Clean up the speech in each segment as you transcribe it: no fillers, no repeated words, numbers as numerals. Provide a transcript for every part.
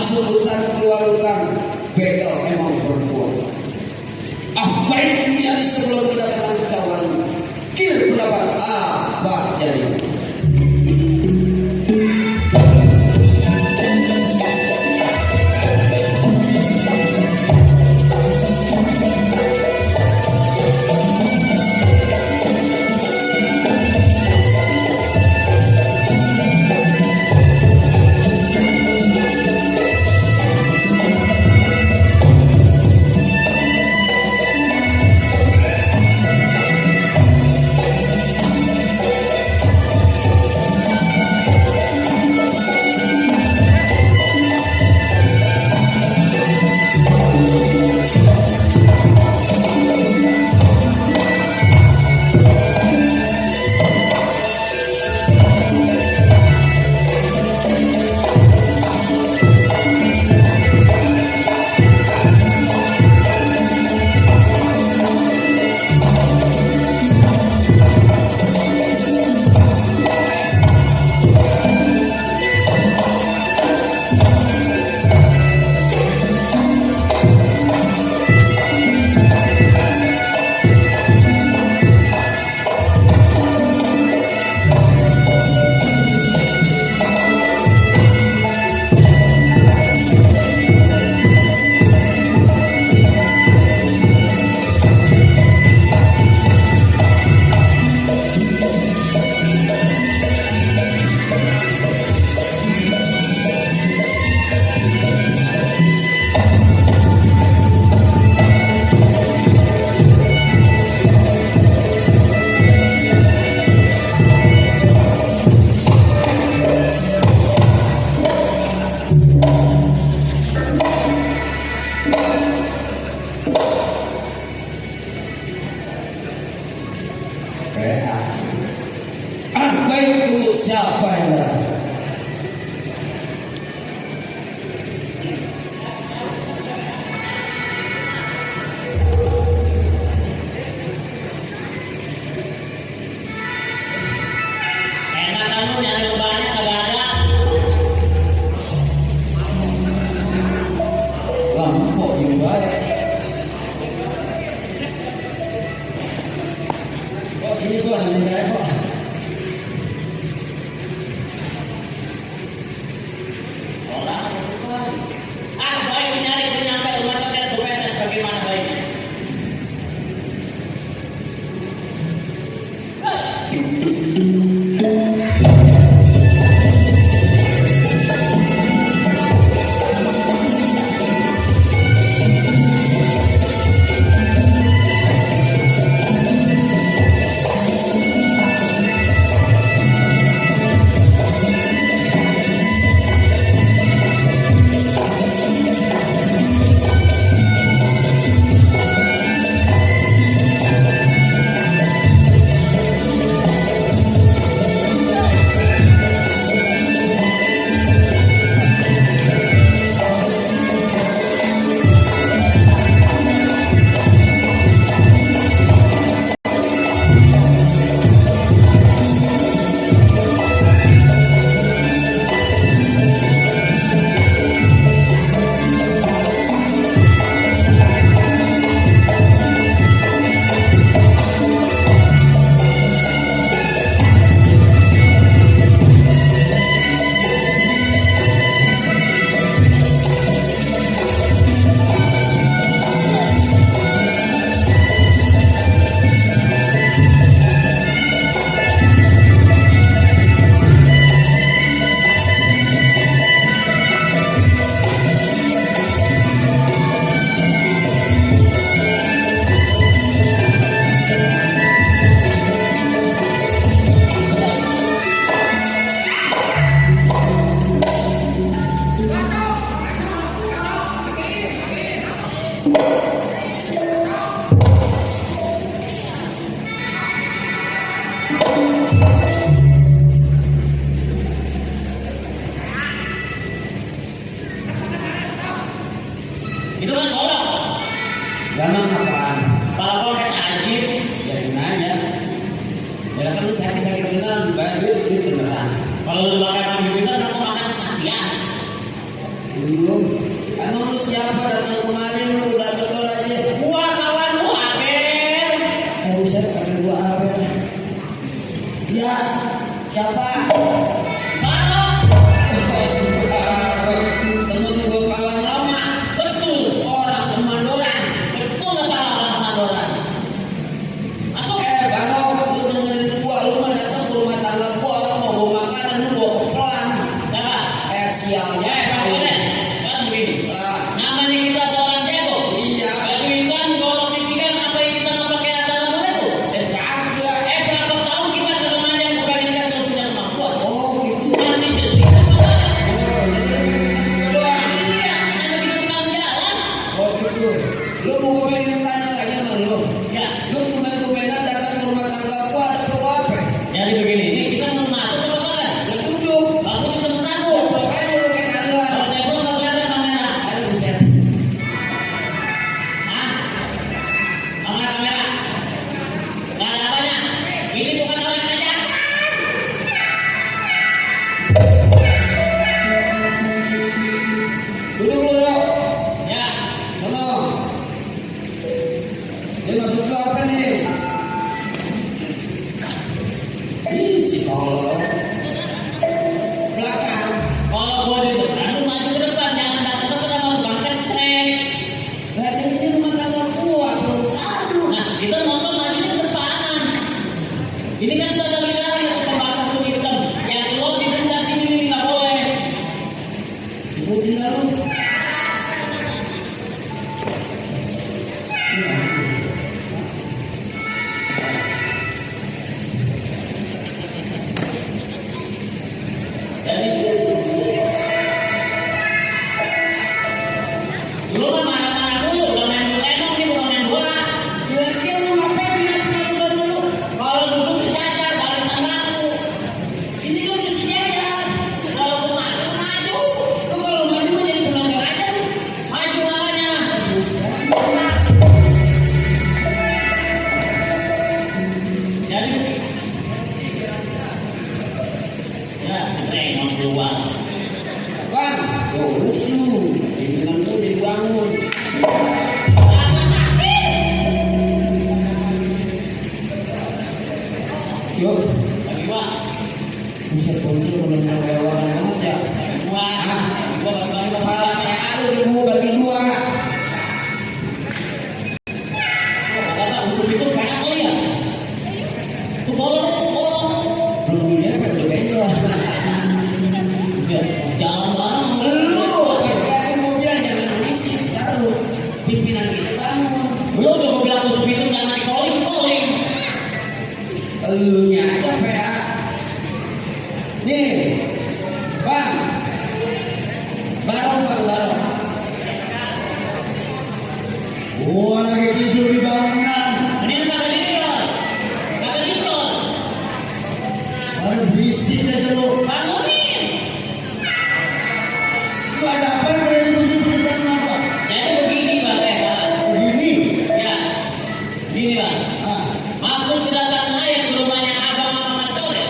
masuk hutan keluar hutan, begal memang berbuah. Apa yang nyari sebelum kedatangan kawan? Kir pendapat apa jadi? Apa itu siapa yang datang? Enak kamu nyari banyak kagak ada. Lampok yang baik. Oh sini gua dengan saya kok. Baik nyari nyampe rumah coket dompetnya bagaimana baiknya? Itu kan golok. Gamang apaan? Kalau gua kayak ajib. Ya gimana? Ya kan lu sakit-sakit beneran, bayar duit beneran. Kalau lu makan kambing bener, aku makan saksian. Belum. Anu lu siapa datang kemarin lu udah betul aja. Gua kawan lu Abel. Buset, pakai gua apa? Ya, siapa? Barok. Temen gua kawan lama. Betul, orang Kemandoran. Betul nggak salah orang Kemandoran. Masuk. Bano, lu dengerin gua, lu mah datang ke rumah tangga gua, orang mau bawa makanan, lu bawa kepelan. Siapa? Sialnya. Bang Bolen. Kan begini. Namanya kita seorang jago. Iya. Badminton kalau pikiran apa yang kita nggak pakai assalamualaikum. Kagak. Berapa tahun kita ke Lumajang bukan kita sudah punya rumah gua. Oh, gitu. Masih cerita soalnya. Jadi lu pengen kasih gua doang. Iya, karena kita tukang jalan. Oh, gitu. Lu mau gua pengen tanya lagi sama lu. Ya, Lu tumben-tumbenan datang ke rumah tangga gua ada perlu apa? jadi begini. Ini kita mau masuk apa enggak? Lu duduk. Bagus itu satu. Makanya lu kayak kandang. Kalau telepon nggak kelihatan kamera. Ada buset. Hah? Kamera. Nggak ada apanya. Ini bukan orang aja. Duduk lu dong. Ya, Sono. Ini maksud lu apa nih? Ih, si tolol. Belakang. kalau gua di depan, lu maju ke depan. Jangan datang ke depan tukang kecreng. Belakang ini rumah tangga gua, perusahaan lu. Nah, kita nonton majunya ke depanan. Ini kan udah ada lingkaran yang pembatas tuh hitam. Yang keluar di depan sini nggak boleh. Ikutin dah lu. Jadi lu kan marah-marah dulu, udah main bola emang ini bukan main bola. Kira-kira lu ngapain pindah-pindah urusan dulu? Kalau duduk sejajar barisan baku. Ini kan mesti jajar. Kalau gua maju. Lu kalau maju mah jadi penonton aja lu. Maju makanya. Jadi ya, tengok keluar. Bang, urus lu. Pimpinan lu dibangun. Yuk, Bagi gua, buset kunci lu bener-bener kayak orang banget ya. bagi gua, bagi gua. Kepala kayak lu di gua bagi dua. Kata usul itu kayak kali ya. Tuh bolong. Belum dilepet udah benjol. Jalan bareng. Lu, kayak mau bilang jangan berisik. Taruh pimpinan kita bangun. Lu udah gua bilang usul itu jangan di-calling. Elunya aja PA. Nih, bang, bareng. Gua lagi tidur di bangunan. Ini kan kagak tidur. Kagak tidur. Baru berisik aja lu. Bangunin. Lu ada apa yang berada di depan apa? Jadi begini Bang Pak. Begini. Ya. Gini Bang. Ah, Maksud kedatangan saya ke rumahnya Abang sama Mantor ya.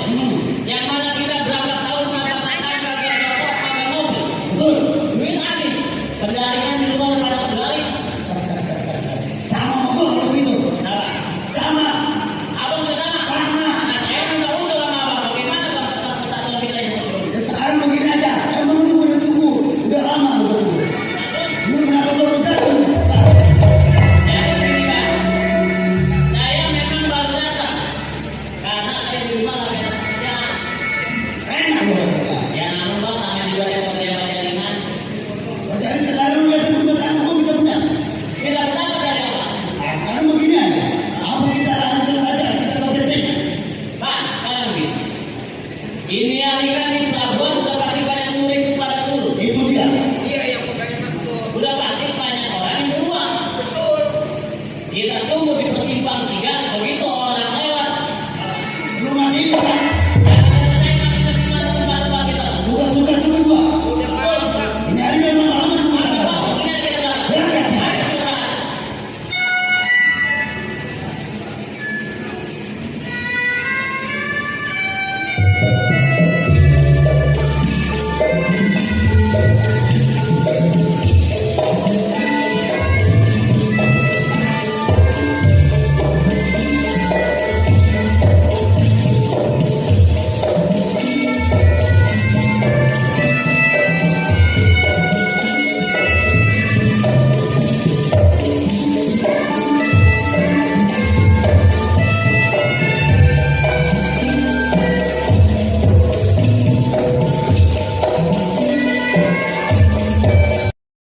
Yang mana kita berapa tahun kagak makan, kagak rokok, kagak mobil. betul. Duit habis. Pendaringan di rumah udah pada berdari. Sama sama gua kalau begitu. Kenapa? Sama. Abang juga sama. Sama. Nah saya minta usul sama Abang. Bagaimana Bang tetap persatuan kita ini? Ya sekarang begini aja. Emang lu udah tunggu. Udah lama lu udah tunggu. Lu kenapa baru datang? Jadi begini Bang. Saya memang baru datang. Karena saya di rumah lagi ada pekerjaan. Enak lu ya. Ya namun Bang, namanya juga saya pekerja jaringan. Jadi sekarang lu lihat rumah tangga gua benar-benar. Kita berdapat dari Abang. Nah, sekarang begini aja. Apa kita lanjut aja kita ke PT? Pak, sekarang begini. Ini hari kan di pelabuhan